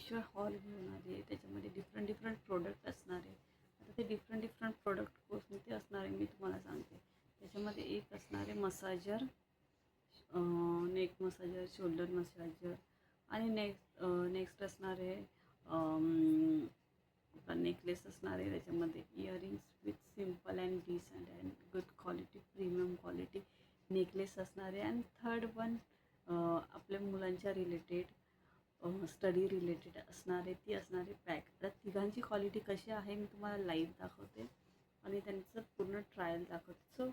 Peshwa hall घेऊन आली. त्याच्यामध्ये डिफरंट प्रोडक्ट असणार आहे. आता ते डिफरंट प्रोडक्ट कोणते असणार आहे मी तुम्हाला सांगते. त्याच्यामध्ये एक असणार आहे massager, neck massager, shoulder massager आणि नेक्स्ट असणार आहे आपला नेकलेस असणार आहे. त्याच्यामध्ये earrings with simple and decent and good quality, premium quality necklace असणार आहे. आणि थर्ड वन आपल्या मुलांच्या रिलेटेड स्टडी रिलेटेड असणार आहे, ती असणार आहे बॅग. तर तिघांची क्वालिटी कशी आहे मी तुम्हाला लाईव्ह दाखवते आणि त्यांचं पूर्ण ट्रायल दाखवते. सो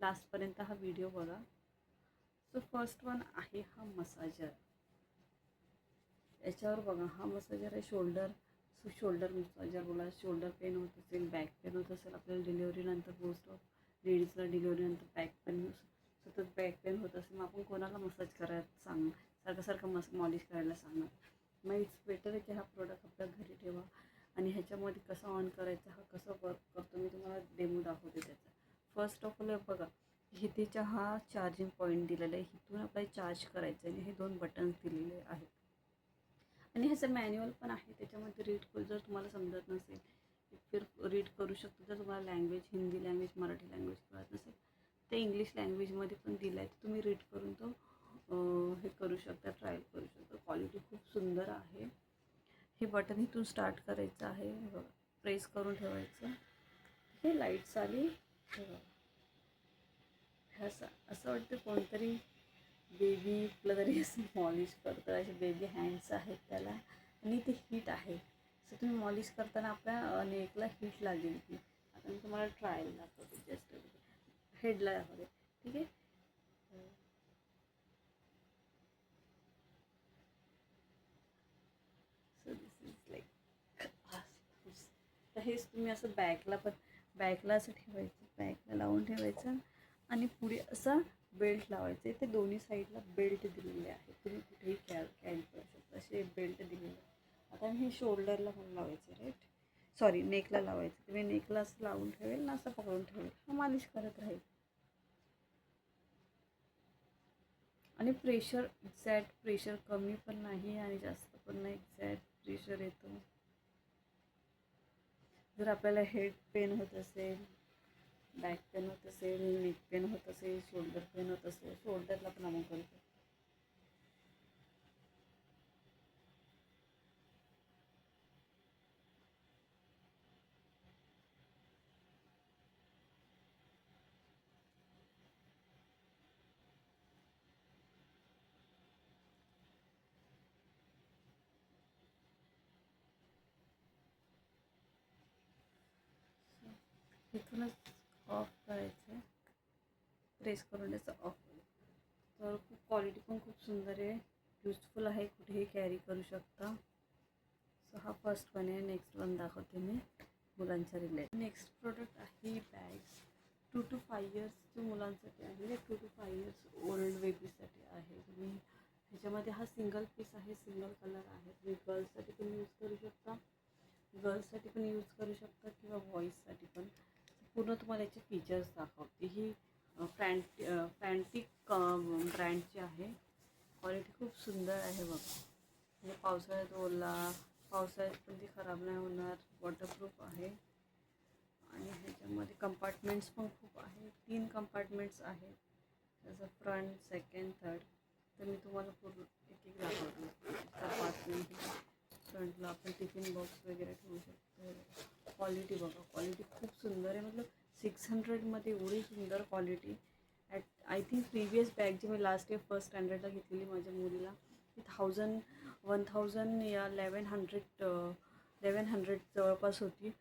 लास्टपर्यंत हा व्हिडिओ बघा. सो फर्स्ट वन आहे हा मसाजर. याच्यावर बघा, हा मसाजर आहे शोल्डर मसाजर. बोला शोल्डर पेन होत असेल, बॅक पेन होत असेल, आपल्याला डिलिव्हरीनंतर मोस्ट ऑफ लेडीजला डिलिव्हरीनंतर सतत बॅक पेन होत असेल, मग आपण कोणाला मसाज करायला सारखं मॉलिश करायला सांगणार. मग इट्स बेटर आहे की हा प्रोडक्ट आपल्या घरी ठेवा. आणि ह्याच्यामध्ये कसं ऑन करायचं, हा कसं वर्क करतो मी तुम्हाला डेमो दाखवते त्याचा. फर्स्ट ऑफ ऑल बघा, इथेचा हा चार्जिंग पॉईंट दिलेला आहे. इथून आपल्याला चार्ज करायचं आहे आणि हे 2 बटन्स दिलेले आहेत. आणि ह्याचं मॅन्युअल पण आहे. त्याच्यामध्ये जर तुम्हाला समजत नसेल फिर रीड करू शकतो. जर तुम्हाला language Hindi language, Marathi language कळत नसेल ते इंग्लिश लँग्वेजमध्ये पण दिलं आहे. तुम्ही रीड करून तो हे करू शकता, ट्रायल करू शकता. क्वालिटी खूप सुंदर आहे. हे बटन इथून स्टार्ट करायचं आहे, बघा प्रेस करून ठेवायचं. हे लाईट्स आली, हे बघा असं वाटतं कोणतरी बेबी कुठलं तरी असं मॉलिश करतं. असे बेबी हँड्स आहेत त्याला आणि ते हीट आहे. सो तुम्ही मॉलिश करताना आपल्या नेकला हीट लागेल की. आता मी तुम्हाला ट्रायल दाखवते, जस्ट हेडला दाखवते, ठीक आहे. सो दिस इज लाईक, तर हेच तुम्ही असं बॅकला असं ठेवायचं, बॅकला लावून ठेवायचं आणि पुढे असा बेल्ट लावायचे. ते दोन्ही साईडला बेल्ट दिलेले आहे, तुम्ही कुठेही कॅरी करू शकता, असे बेल्ट दिलेले आहे. आता हे शोल्डरला पण लावायचं, राईट, सॉरी नेकला लावायचं. तुम्ही नेकला असं लावून ठेवेल ना, असं पकडून ठेवेल, हा मालिश करत राहील. आणि एक्झॅक्ट प्रेशर कमी पण नाही आणि जास्त पण नाही, एक्झॅक्ट प्रेशर येतो. जर आपल्याला हेड पेन होत असेल, बॅक पेन होत असेल, नेक पेन होत असेल, शोल्डर पेन होत असेल, शोल्डरला पण आपण करतो. इथूनच ऑफ करायचं, प्रेस करून त्याचं ऑफ. तर क्वालिटी पण खूप सुंदर आहे, युजफुल आहे, कुठेही कॅरी करू शकता. सो हा फर्स्ट वन आहे. नेक्स्ट वन दाखवते मी मुलांच्या रिलेटेड. नेक्स्ट प्रोडक्ट आहे बॅग्स. 2 to 5 इयर्सच्या मुलांसाठी आहे, 2 to 5 इयर्स ओल्ड बेबीसाठी आहे. तुम्ही ह्याच्यामध्ये हा सिंगल पीस आहे, सिंगल कलर आहे. तुम्ही गर्ल्ससाठी पण यूज करू शकता, किंवा बॉईजसाठी पण. पूर्ण तुम्हाला याचे फीचर्स दाखवते. ही फॅन्टिक ब्रँडची आहे. क्वालिटी खूप सुंदर आहे बघा. म्हणजे पावसाळ्यात पण ती खराब नाही होणार, वॉटरप्रूफ आहे. आणि ह्याच्यामध्ये कंपार्टमेंट्स पण खूप आहेत, 3 कंपार्टमेंट्स आहेत, जसं फ्रंट, सेकंड, थर्ड. तर मी तुम्हाला पूर्ण एक दाखवतो. कंपार्टमेंट फ्रंटला आपण टिफिन बॉक्स वगैरे ठेवू शकतो. क्वालिटी बघा, क्वालिटी खूप सुंदर आहे. मतलब 600मध्ये एवढी सुंदर quality. I think previous bag जी मी लास्ट इयर फर्स्ट स्टँडर्डला घेतलेली माझ्या मुलीला, ती 1000 या 1100 जवळपास होती.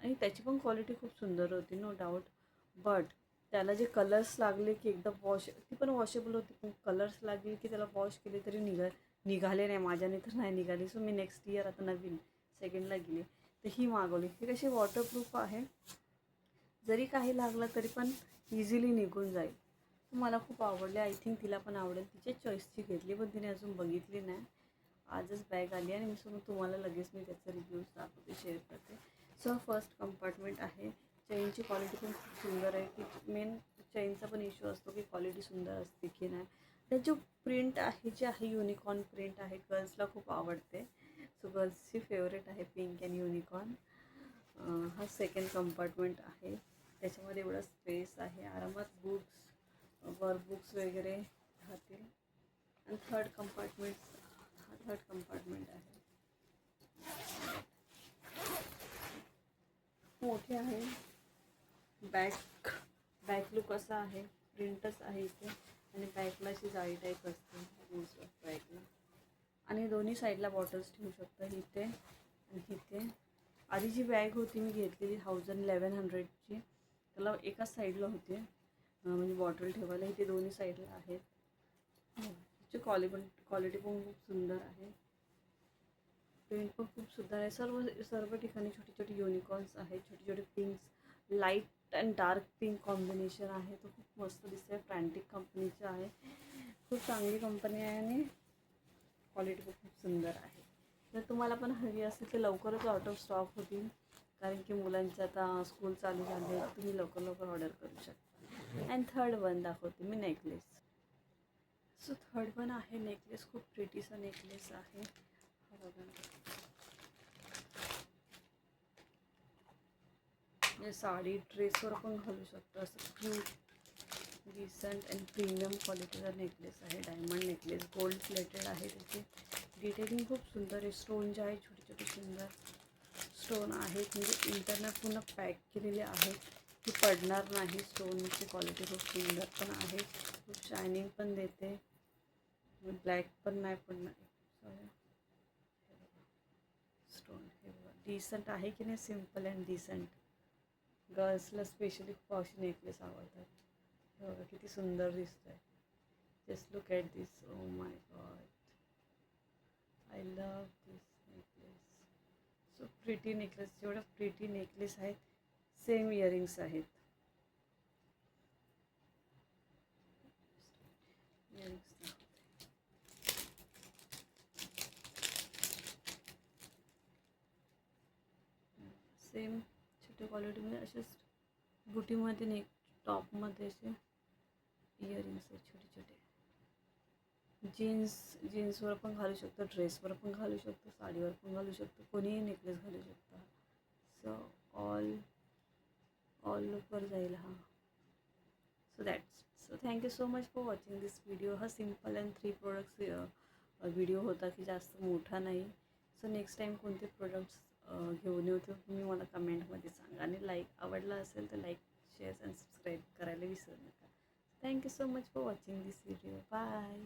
आणि त्याची पण क्वालिटी खूप सुंदर होती, नो डाऊट. बट त्याला जे कलर्स लागले की एकदा ती पण वॉशेबल होती, पण कलर्स लागले की त्याला वॉश केले तरी निघाले नाही. माझ्याने तर नाही निघाली. सो मी नेक्स्ट इयर आता नवीन सेकंडला गेली तर ही मागवली. ही कशी वॉटरप्रूफ आहे, जरी काही लागलं तरी पण इझिली निघून जाईल. मला खूप आवडले, आय थिंक तिला पण आवडेल. तिच्या चॉईसची घेतली, पण तिने अजून बघितली नाही. आजच बॅग आली आणि मी तुम्हाला लगेच मी त्याचा रिव्ह्यूज दाखवते, शेअर करते. सो फर्स्ट कंपार्टमेंट आहे. चेनची क्वालिटी पण खूप सुंदर आहे. की मेन चेनचा पण इश्यू असतो की क्वालिटी सुंदर असते की नाही. त्याची प्रिंट आहे जी आहे युनिकॉर्न प्रिंट आहे, गर्ल्सला खूप आवडते. सो गर्ल्सची फेवरेट आहे पिंक अँड युनिकॉर्न. हा सेकंड कंपार्टमेंट आहे. त्याच्यामध्ये एवढा स्पेस आहे, आरामात बुक्स वगैरे राहतील. आणि थर्ड कंपार्टमेंट आहे, मोठे आहे. बॅक लुक असा आहे, प्रिंटच आहे इथे. आणि बॅकला अशी जाळी टाईप असते मोस्ट ऑफ बॅकला. आणि दोन्ही साईडला बॉटल्स ठेवू शकता इथे आणि इथे. आधी जी बॅग होती मी घेतलेली 1100ची, त्याला एकाच साईडला होते म्हणजे बॉटल ठेवायला. इथे दोन्ही साईडला आहेत. त्याची क्वालिटी पण खूप सुंदर आहे, प्रिंट पण खूप सुंदर आहे. सर्व ठिकाणी छोटी छोटी युनिकॉर्न्स आहेत, छोटे छोटे पिंक्स, light and dark pink combination आहे. तो खूप मस्त दिसतंय. फ्रँटिक कंपनीचं आहे, खूप चांगली कंपनी आहे आणि क्वालिटी पण खूप सुंदर आहे. जर तुम्हाला पण हवी असेल तर लवकरच आउट ऑफ स्टॉक होतील, कारण की मुलांचे आता स्कूल चालू झाले. तुम्ही लवकर ऑर्डर करू शकता. अँड थर्ड वन दाखवते मी, नेकलेस. सो थर्ड वन आहे नेकलेस. खूप प्रिटीचा नेकलेस आहे. हा बघा, साडी ड्रेसवर पण घालू शकतो. असं क्यूट, डिसेंट अँड प्रीमियम क्वालिटीचा नेकलेस आहे. डायमंड नेकलेस, गोल्ड प्लेटेड आहे. त्याची डिटेलिंग खूप सुंदर आहे. स्टोन जे आहे छोटे छोटे सुंदर स्टोन आहेत, म्हणजे इंटरनल पूर्ण पॅक केलेले आहेत, की पडणार नाही. स्टोनची क्वालिटी खूप सुंदर पण आहे, खूप शायनिंग पण देते, ब्लॅक पण नाही पडणार. सॉरी, स्टोन हे डिसेंट आहे की नाही, सिम्पल अँड डिसेंट. गर्ल्सला स्पेशली खूप अशी नेकलेस आवडतात. हे बघा किती सुंदर दिसत आहे. Just look at this. Oh my God, I love this necklace. So pretty necklace. जेवढं प्रिटी नेकलेस आहेत, सेम इयरिंग्स आहेत. सेम छोट्या क्वालिटीमध्ये असेच बुटीमध्ये टॉपमध्ये असे इयरिंग्स आहेत छोटे छोटे. जीन्सवर पण घालू शकतो, ड्रेसवर पण घालू शकतो, साडीवर पण घालू शकतो, कोणीही नेकलेस घालू शकता. सो ऑल लुकवर जाईल हा. So thank you so much for watching this video. हा सिम्पल अँड 3 प्रोडक्ट्स व्हिडिओ होता, की जास्त मोठा नाही. सो नेक्स्ट टाईम कोणते प्रोडक्ट्स घेऊन येऊ ते तुम्ही मला कमेंटमध्ये सांगा. आणि आवडला असेल तर लाईक, शेअर अँड सबस्क्राईब करायला विसरू नका. Thank you so much for watching this video. Bye.